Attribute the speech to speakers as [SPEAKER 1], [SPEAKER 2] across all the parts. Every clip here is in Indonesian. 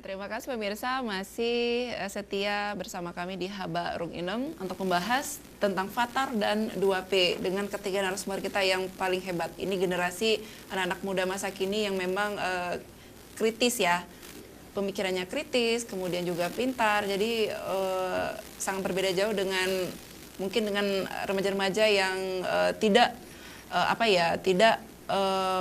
[SPEAKER 1] Terima kasih pemirsa masih setia bersama kami di Haba Rung Inem untuk membahas tentang Fatar dan 2P dengan ketiga narasumber kita yang paling hebat. Ini generasi anak-anak muda masa kini yang memang kritis ya. Pemikirannya kritis, kemudian juga pintar. Jadi sangat berbeda jauh dengan mungkin dengan remaja-remaja yang tidak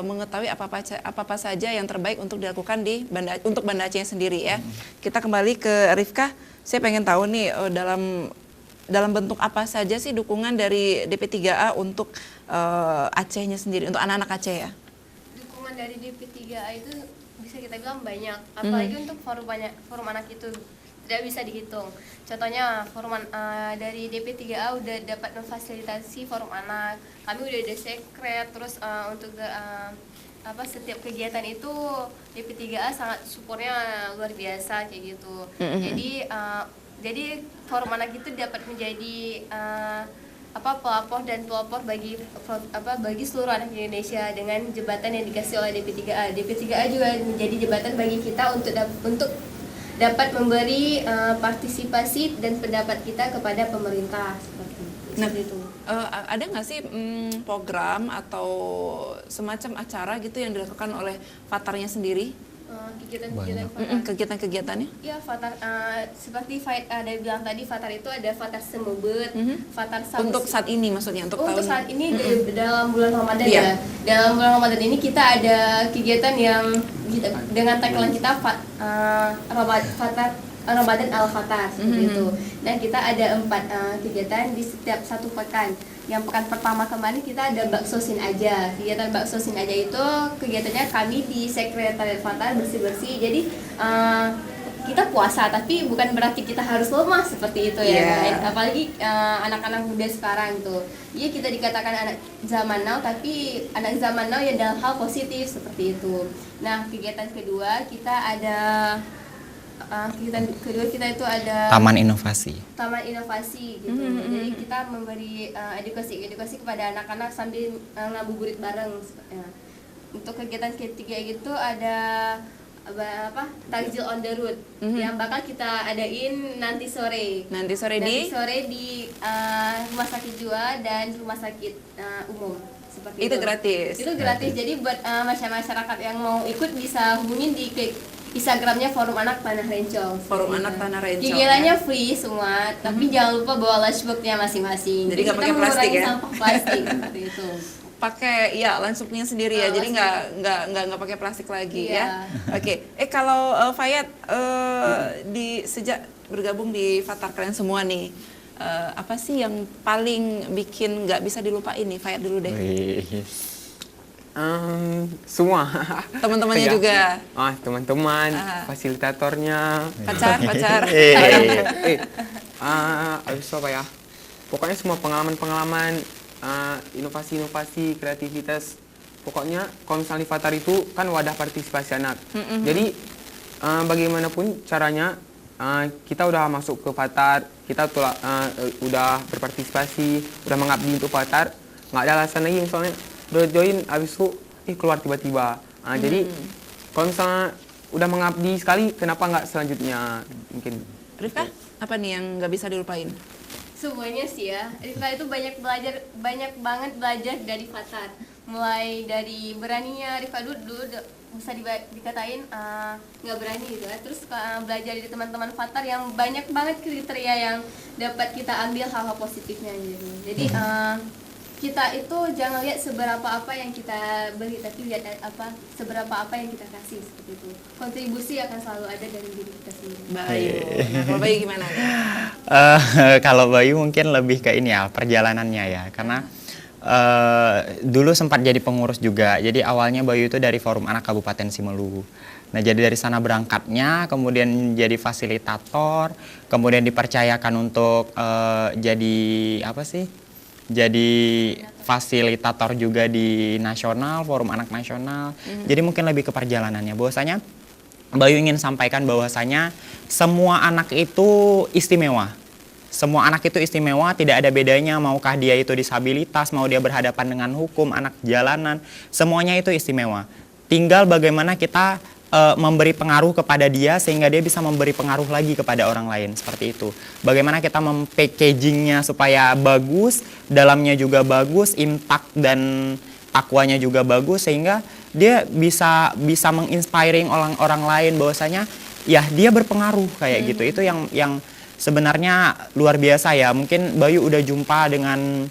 [SPEAKER 1] mengetahui apa saja yang terbaik untuk dilakukan di Banda Aceh sendiri ya. Kita kembali ke Rifkah. Saya pengen tahu nih dalam bentuk apa saja sih dukungan dari DP3A untuk Acehnya sendiri, untuk anak-anak Aceh ya?
[SPEAKER 2] Dukungan dari DP3A itu bisa kita bilang banyak, apalagi untuk forum anak itu tidak bisa dihitung. Contohnya dari DP3A udah dapat memfasilitasi forum anak. Kami udah ada sekret, terus untuk setiap kegiatan itu DP3A sangat supportnya luar biasa kayak gitu. Jadi forum anak itu dapat menjadi pelapor dan pelopor bagi seluruh anak Indonesia dengan jembatan yang dikasih oleh DP3A. DP3A juga menjadi jembatan bagi kita untuk dapat memberi partisipasi dan pendapat kita kepada pemerintah seperti itu.
[SPEAKER 1] Ada nggak sih program atau semacam acara gitu yang dilakukan oleh Fatarnya sendiri? Kegiatan-kegiatannya?
[SPEAKER 2] Ya, Fatar seperti ada bilang tadi, Fatar itu ada Fatar Semebet, Fatar
[SPEAKER 1] untuk saat ini maksudnya untuk
[SPEAKER 2] saat ini dalam bulan Ramadan ya. Dalam bulan Ramadan ini kita ada kegiatan yang dengan tagline kita Fatar Ramadan Al-Fatar seperti itu. Dan kita ada 4 kegiatan di setiap satu pekan. Yang pekan pertama kemarin kita ada bakso sin aja. Kegiatan bakso sin aja itu kegiatannya kami di sekretariat Fatar bersih-bersih. Jadi kita puasa, tapi bukan berarti kita harus lemah seperti itu ya. Apalagi anak-anak muda sekarang tuh. Iya, kita dikatakan anak zaman now, tapi anak zaman now ya dalam hal positif seperti itu. Nah, kegiatan kedua kita ada kita itu ada
[SPEAKER 3] Taman Inovasi
[SPEAKER 2] gitu. Jadi kita memberi edukasi kepada anak-anak sambil ngabuburit bareng. Untuk kegiatan ketiga gitu ada takjil on the road yang bakal kita adain nanti sore di rumah sakit Jua dan rumah sakit umum seperti
[SPEAKER 1] itu. Itu
[SPEAKER 2] gratis. Jadi buat masyarakat yang mau ikut bisa hubungin di Instagramnya Forum Anak Tanah Rencong.
[SPEAKER 1] Forum Anak Tanah Rencong.
[SPEAKER 2] Kegiatannya free semua, tapi jangan lupa bawa lunchbox-nya masing-masing.
[SPEAKER 1] Jadi nggak pakai plastik ya?
[SPEAKER 2] Sampah plastik seperti itu.
[SPEAKER 1] Pakai lunchbox-nya sendiri ya, jadi nggak pakai plastik lagi ya. Oke. Kalau Fayat sejak bergabung di Fatar kalian semua nih, apa sih yang paling bikin nggak bisa dilupain nih? Fayat dulu deh.
[SPEAKER 4] Semua
[SPEAKER 1] teman-temannya juga.
[SPEAKER 4] Teman-teman, fasilitatornya,
[SPEAKER 1] pacar.
[SPEAKER 4] Habis apa ya? Pokoknya semua pengalaman, inovasi, kreativitas. Pokoknya kalau misalnya di Fatar itu kan wadah partisipasi anak. Jadi bagaimanapun caranya kita udah masuk ke Fatar, kita udah berpartisipasi, udah mengabdi untuk Fatar, nggak ada alasan lagi misalnya udah join abis itu keluar tiba-tiba. Jadi kalau misalnya udah mengabdi sekali, kenapa nggak selanjutnya mungkin.
[SPEAKER 1] Rifkah, apa nih yang nggak bisa dilupain?
[SPEAKER 2] Semuanya sih ya. Rifkah itu banyak banget belajar dari Fatar. Mulai dari beraninya Rifkah dulu bisa dikatain nggak berani gitu ya. Terus belajar dari teman-teman Fatar yang banyak banget kriteria yang dapat kita ambil hal-hal positifnya gitu. Jadi kita itu jangan lihat seberapa apa yang kita beri, tapi lihat seberapa apa yang kita kasih seperti itu. Kontribusi akan selalu ada dari diri kita sendiri.
[SPEAKER 1] Bayu, kalau Bayu gimana nih?
[SPEAKER 3] Kalau Bayu mungkin lebih ke ini ya, perjalanannya ya, karena dulu sempat jadi pengurus juga. Jadi awalnya Bayu itu dari Forum Anak Kabupaten Simelu. Nah, jadi dari sana berangkatnya, kemudian jadi fasilitator, kemudian dipercayakan untuk jadi fasilitator juga di nasional, Forum Anak Nasional. Jadi mungkin lebih ke perjalanannya. Bahwasanya Bayu ingin sampaikan bahwasanya semua anak itu istimewa. Semua anak itu istimewa, tidak ada bedanya maukah dia itu disabilitas, mau dia berhadapan dengan hukum, anak jalanan, semuanya itu istimewa. Tinggal bagaimana kita memberi pengaruh kepada dia sehingga dia bisa memberi pengaruh lagi kepada orang lain seperti itu. Bagaimana kita mem-packagingnya supaya bagus, dalamnya juga bagus, impact dan takwanya juga bagus sehingga dia bisa menginspiring orang lain bahwasanya ya dia berpengaruh kayak gitu. Itu yang sebenarnya luar biasa ya. Mungkin Bayu udah jumpa dengan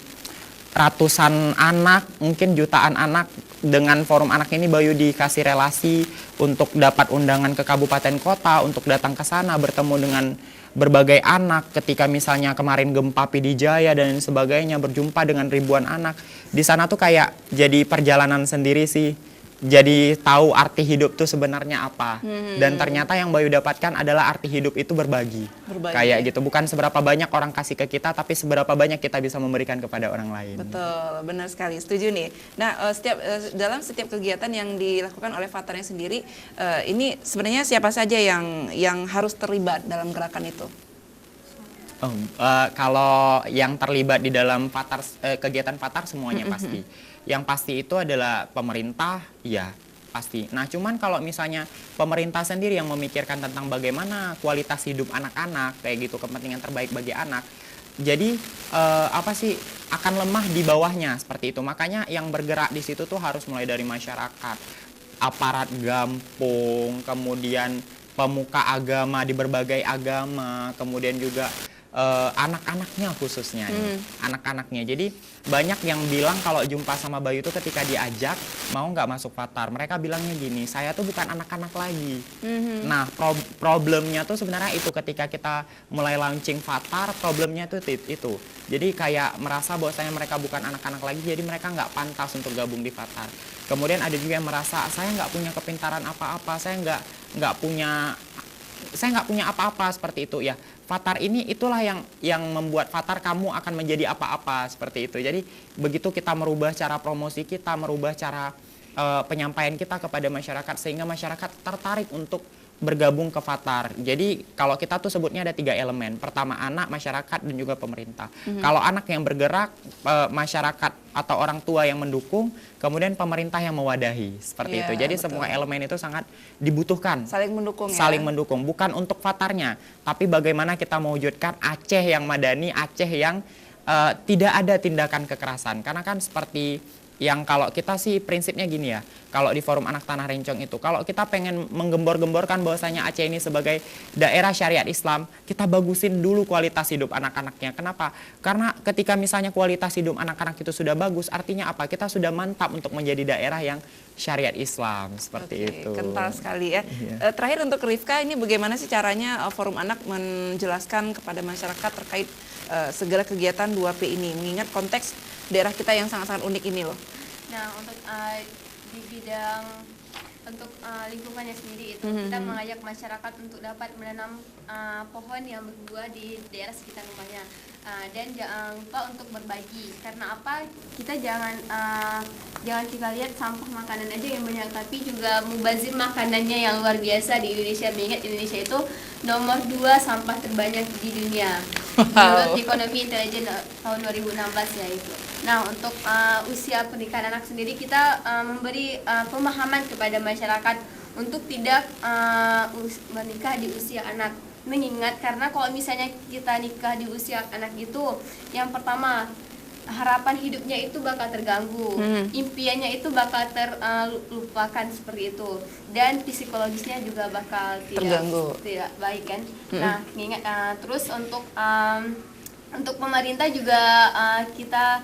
[SPEAKER 3] ratusan anak, mungkin jutaan anak. Dengan forum anak ini Bayu dikasih relasi untuk dapat undangan ke kabupaten kota untuk datang ke sana bertemu dengan berbagai anak. Ketika misalnya kemarin gempa Pidijaya dan sebagainya, berjumpa dengan ribuan anak di sana tuh kayak jadi perjalanan sendiri sih. Jadi tahu arti hidup tuh sebenarnya apa. Dan ternyata yang Bayu dapatkan adalah arti hidup itu berbagi. Kayak gitu. Bukan seberapa banyak orang kasih ke kita, tapi seberapa banyak kita bisa memberikan kepada orang lain.
[SPEAKER 1] Betul, benar sekali. Setuju nih. Nah, dalam setiap kegiatan yang dilakukan oleh Fatarnya sendiri, ini sebenarnya siapa saja yang harus terlibat dalam gerakan itu?
[SPEAKER 3] Kalau yang terlibat di dalam kegiatan Fatar semuanya pasti. Yang pasti itu adalah pemerintah, ya pasti. Nah cuman kalau misalnya pemerintah sendiri yang memikirkan tentang bagaimana kualitas hidup anak-anak, kayak gitu, kepentingan terbaik bagi anak, jadi akan lemah di bawahnya seperti itu. Makanya yang bergerak di situ tuh harus mulai dari masyarakat, aparat gampung, kemudian pemuka agama di berbagai agama, kemudian juga anak-anaknya khususnya anak-anaknya. Jadi banyak yang bilang kalau jumpa sama Bayu itu ketika diajak mau nggak masuk Fatar, mereka bilangnya gini, saya tuh bukan anak-anak lagi. Nah problemnya tuh sebenarnya itu ketika kita mulai launching Fatar, problemnya tuh itu. Jadi kayak merasa bahwasanya mereka bukan anak-anak lagi, jadi mereka nggak pantas untuk gabung di Fatar. Kemudian ada juga yang merasa saya nggak punya kepintaran apa-apa, saya nggak punya apa-apa seperti itu ya. Fatar ini itulah yang membuat Fatar kamu akan menjadi apa-apa seperti itu. Jadi begitu kita merubah cara promosi kita, merubah cara penyampaian kita kepada masyarakat sehingga masyarakat tertarik untuk bergabung ke Fatar. Jadi kalau kita tuh sebutnya ada 3 elemen. Pertama anak, masyarakat, dan juga pemerintah. Kalau anak yang bergerak, masyarakat atau orang tua yang mendukung, kemudian pemerintah yang mewadahi. Seperti itu. Jadi betul. Semua elemen itu sangat dibutuhkan.
[SPEAKER 1] Saling mendukung ya?
[SPEAKER 3] Saling mendukung. Bukan untuk Fatarnya, tapi bagaimana kita mewujudkan Aceh yang madani, Aceh yang tidak ada tindakan kekerasan. Karena kan seperti yang kalau kita sih prinsipnya gini ya, kalau di forum anak tanah Rencong itu, kalau kita pengen menggembor-gemborkan bahwasanya Aceh ini sebagai daerah syariat Islam, kita bagusin dulu kualitas hidup anak-anaknya. Kenapa? Karena ketika misalnya kualitas hidup anak-anak itu sudah bagus, artinya apa? Kita sudah mantap untuk menjadi daerah yang syariat Islam, seperti itu.
[SPEAKER 1] Kental sekali ya. Terakhir untuk Rifka, ini bagaimana sih caranya forum anak menjelaskan kepada masyarakat terkait segala kegiatan 2P ini, mengingat konteks daerah kita yang sangat-sangat unik ini loh.
[SPEAKER 2] Nah, untuk di bidang untuk lingkungannya sendiri itu kita mengajak masyarakat untuk dapat menanam pohon yang berbuah di daerah sekitar rumahnya. Dan jangan lupa untuk berbagi, karena apa, kita jangan kita lihat sampah makanan aja yang banyak, tapi juga mubazir makanannya yang luar biasa di Indonesia. Mengingat Indonesia itu nomor 2 sampah terbanyak di dunia menurut Ekonomi Intelijen tahun 2016 ya itu. Nah, untuk usia pernikahan anak sendiri kita memberi pemahaman kepada masyarakat untuk tidak menikah di usia anak. Mengingat karena kalau misalnya kita nikah di usia anak itu, yang pertama harapan hidupnya itu bakal terganggu, impiannya itu bakal terlupakan seperti itu, dan psikologisnya juga bakal tidak baik kan. Nah, mengingat terus untuk pemerintah juga kita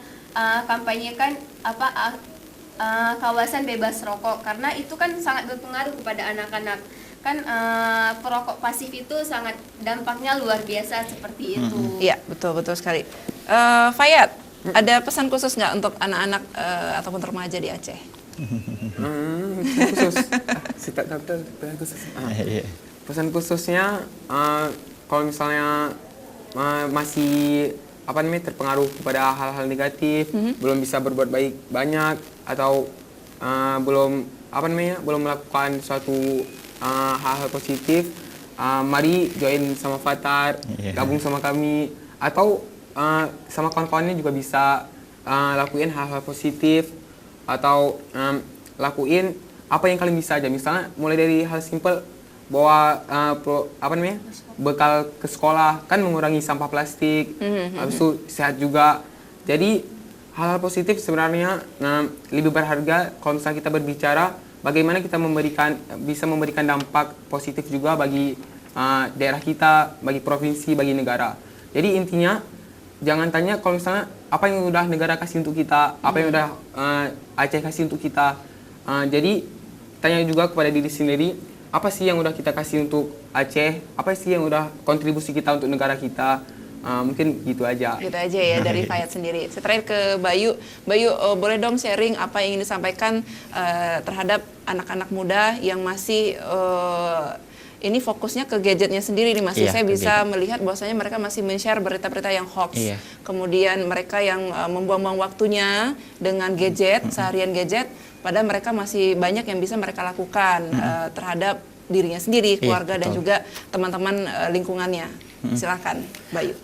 [SPEAKER 2] kampanyekan kawasan bebas rokok, karena itu kan sangat berpengaruh kepada anak-anak. Kan perokok pasif itu sangat dampaknya luar biasa seperti itu.
[SPEAKER 1] Iya, betul sekali. Fayat, ada pesan khusus nggak untuk anak-anak ataupun remaja di Aceh?
[SPEAKER 4] Khusus. Pesan khusus. Pesan khususnya kalau misalnya masih terpengaruh kepada hal-hal negatif, belum bisa berbuat baik banyak, atau belum melakukan suatu hal-hal positif, mari join sama Fatar, gabung sama kami, atau sama kawan-kawannya juga bisa lakuin hal-hal positif, atau lakuin apa yang kalian bisa aja. Misalnya mulai dari hal simpel bawa bekal ke sekolah, kan mengurangi sampah plastik, habis itu sehat juga. Jadi hal-hal positif sebenarnya lebih berharga kalau misalnya kita berbicara bagaimana kita bisa memberikan dampak positif juga bagi daerah kita, bagi provinsi, bagi negara. Jadi intinya jangan tanya kalau misalnya apa yang udah negara kasih untuk kita, apa yang udah Aceh kasih untuk kita. Jadi tanya juga kepada diri sendiri, apa sih yang udah kita kasih untuk Aceh, apa sih yang udah kontribusi kita untuk negara kita. Mungkin gitu aja.
[SPEAKER 1] Gitu aja ya dari Fayat sendiri. Saya terakhir ke Bayu. Bayu, boleh dong sharing apa yang ingin disampaikan terhadap anak-anak muda yang masih ini fokusnya ke gadgetnya sendiri nih Mas.
[SPEAKER 3] Iya,
[SPEAKER 1] Saya bisa
[SPEAKER 3] gadget.
[SPEAKER 1] melihat bahwasanya mereka masih men-share berita-berita yang hoax.
[SPEAKER 3] Iya.
[SPEAKER 1] Kemudian mereka yang membuang-buang waktunya dengan gadget, seharian gadget, padahal mereka masih banyak yang bisa mereka lakukan terhadap dirinya sendiri, keluarga dan
[SPEAKER 3] betul.
[SPEAKER 1] juga teman-teman lingkungannya. Silakan, Bayu.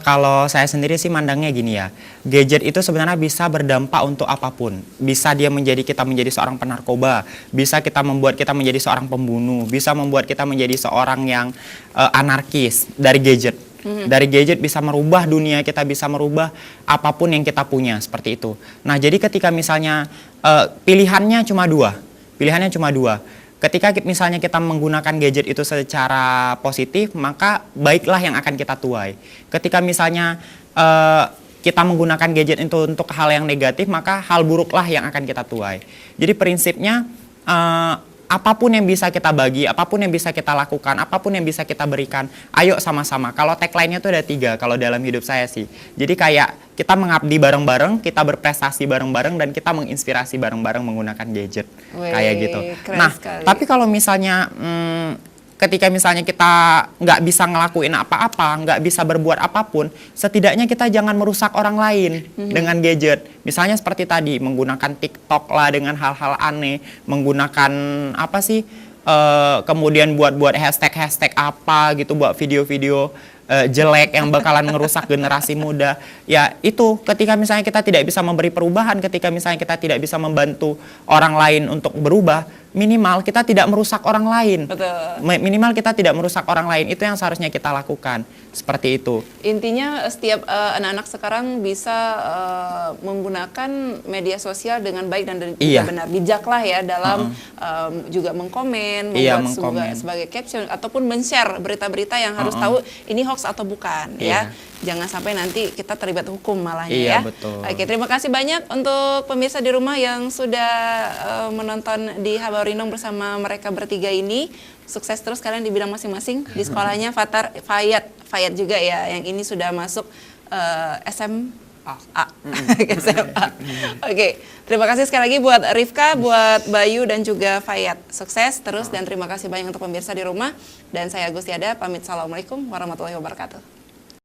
[SPEAKER 3] Kalau saya sendiri sih mandangnya gini ya, gadget itu sebenarnya bisa berdampak untuk apapun. Bisa dia kita menjadi seorang penarkoba, bisa membuat kita menjadi seorang pembunuh, bisa membuat kita menjadi seorang yang anarkis dari gadget. Dari gadget bisa merubah dunia kita, bisa merubah apapun yang kita punya, seperti itu. Nah, jadi ketika misalnya pilihannya cuma dua. Ketika misalnya kita menggunakan gadget itu secara positif, maka baiklah yang akan kita tuai. Ketika misalnya kita menggunakan gadget itu untuk hal yang negatif, maka hal buruklah yang akan kita tuai. Jadi prinsipnya apapun yang bisa kita bagi, apapun yang bisa kita lakukan, apapun yang bisa kita berikan, ayo sama-sama. Kalau tagline-nya tuh ada 3 kalau dalam hidup saya sih. Jadi kayak kita mengabdi bareng-bareng, kita berprestasi bareng-bareng, dan kita menginspirasi bareng-bareng menggunakan gadget.
[SPEAKER 1] Wih,
[SPEAKER 3] Kayak gitu.
[SPEAKER 1] keren
[SPEAKER 3] Nah,
[SPEAKER 1] sekali.
[SPEAKER 3] tapi kalau misalnya ketika misalnya kita nggak bisa ngelakuin apa-apa, nggak bisa berbuat apapun, setidaknya kita jangan merusak orang lain dengan gadget. Misalnya seperti tadi, menggunakan TikTok lah dengan hal-hal aneh, menggunakan apa sih, kemudian buat hashtag apa gitu, buat video-video jelek yang bakalan ngerusak generasi muda. Ya itu, ketika misalnya kita tidak bisa memberi perubahan, ketika misalnya kita tidak bisa membantu orang lain untuk berubah, minimal kita tidak merusak orang lain.
[SPEAKER 1] Betul.
[SPEAKER 3] Minimal kita tidak merusak orang lain, itu yang seharusnya kita lakukan. Seperti itu.
[SPEAKER 1] Intinya setiap anak-anak sekarang bisa menggunakan media sosial dengan baik dan juga
[SPEAKER 3] Iya.
[SPEAKER 1] benar. Bijaklah ya dalam juga mengkomen,
[SPEAKER 3] Iya,
[SPEAKER 1] membuat
[SPEAKER 3] mengkomen.
[SPEAKER 1] sebagai caption ataupun men-share berita-berita yang harus tahu ini hoax atau bukan ya.
[SPEAKER 3] Iya.
[SPEAKER 1] Jangan sampai nanti kita terlibat hukum malahnya
[SPEAKER 3] Iya,
[SPEAKER 1] ya.
[SPEAKER 3] betul.
[SPEAKER 1] Oke, terima kasih banyak untuk pemirsa di rumah yang sudah menonton di Habarinong bersama mereka bertiga ini. Sukses terus kalian di bidang masing-masing. Di sekolahnya Fayat juga ya, yang ini sudah masuk SMA. SMA. Oke, terima kasih sekali lagi buat Rifka, buat Bayu dan juga Fayat. Sukses terus dan terima kasih banyak untuk pemirsa di rumah. Dan saya Gustiada pamit. Assalamualaikum warahmatullahi wabarakatuh.